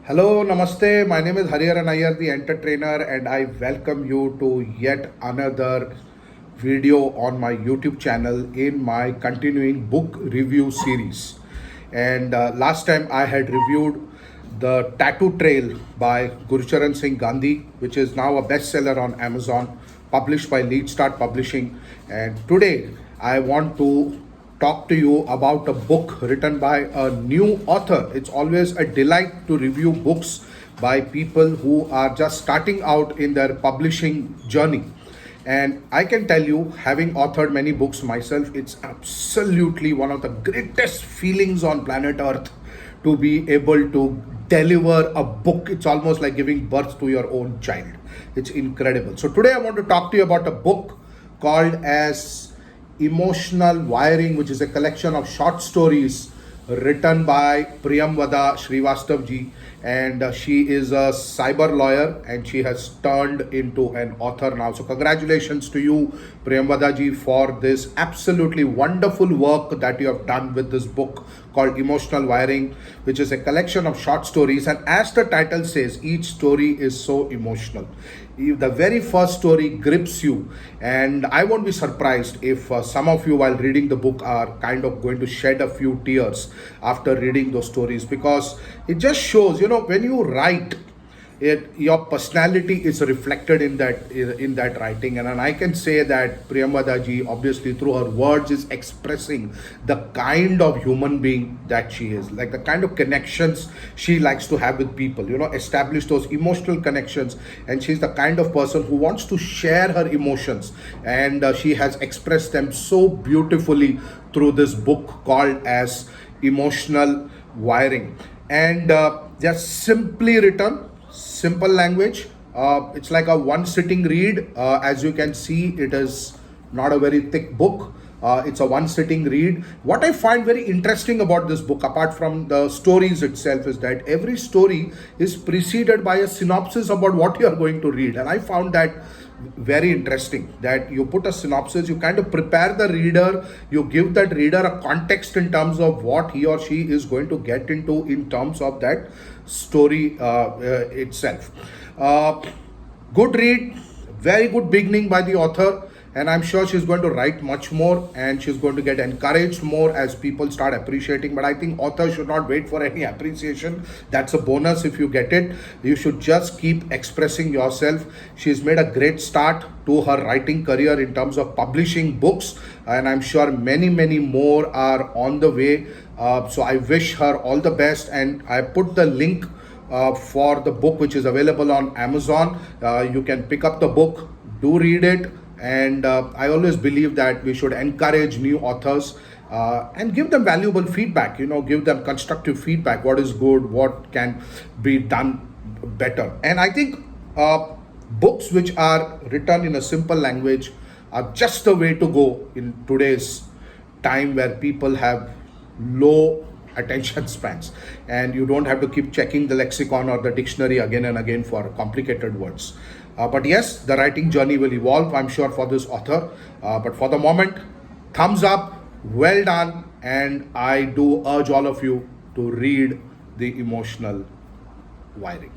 Hello, Namaste. My name is Hariharan Iyer, the entertainer, and I welcome you to yet another video on my YouTube channel in my continuing book review series. And last time I had reviewed The Tattoo Trail by Gurucharan Singh Gandhi, which is now a bestseller on Amazon, published by Lead Start Publishing. And today I want to talk to you about a book written by a new author. It's always a delight to review books by people who are just starting out in their publishing journey. And I can tell you, having authored many books myself, it's absolutely one of the greatest feelings on planet Earth to be able to deliver a book. It's almost like giving birth to your own child. It's incredible. So today I want to talk to you about a book called as Emotional Wiring, which is a collection of short stories written by Priyamvada Srivastava ji, and she is a cyber lawyer and she has turned into an author now. So congratulations to you, Priyamvada ji, for this absolutely wonderful work that you have done with this book called Emotional Wiring, which is a collection of short stories. And as the title says, each story is so emotional. The very first story grips you, and I won't be surprised if some of you while reading the book are kind of going to shed a few tears after reading those stories, because it just shows, when you write it, your personality is reflected in that writing. And I can say that Priyamvada ji, obviously through her words, is expressing the kind of human being that she is, like the kind of connections she likes to have with people, establish those emotional connections. And she's the kind of person who wants to share her emotions, and she has expressed them so beautifully through this book called as Emotional Wiring. And they're simply written, simple language. It's like a one sitting read. As you can see, it is not a very thick book. It's a one sitting read. What I find very interesting about this book, apart from the stories itself, is that every story is preceded by a synopsis about what you are going to read. And I found that very interesting, that you put a synopsis, you kind of prepare the reader, you give that reader a context in terms of what he or she is going to get into in terms of that story itself. Good read, very good beginning by the author, and I'm sure she's going to write much more and she's going to get encouraged more as people start appreciating. But I think authors should not wait for any appreciation. That's a bonus if you get it. You should just keep expressing yourself. She's made a great start to her writing career in terms of publishing books, and I'm sure many more are on the way. So I wish her all the best, and I put the link for the book, which is available on Amazon. You can pick up the book, do read it. And I always believe that we should encourage new authors and give them valuable feedback, give them constructive feedback. What is good, what can be done better. And I think books which are written in a simple language are just the way to go in today's time, where people have low attention spans and you don't have to keep checking the lexicon or the dictionary again and again for complicated words. But yes, the writing journey will evolve, I'm sure, for this author. But for the moment, thumbs up, well done. And I do urge all of you to read The Emotional Wiring.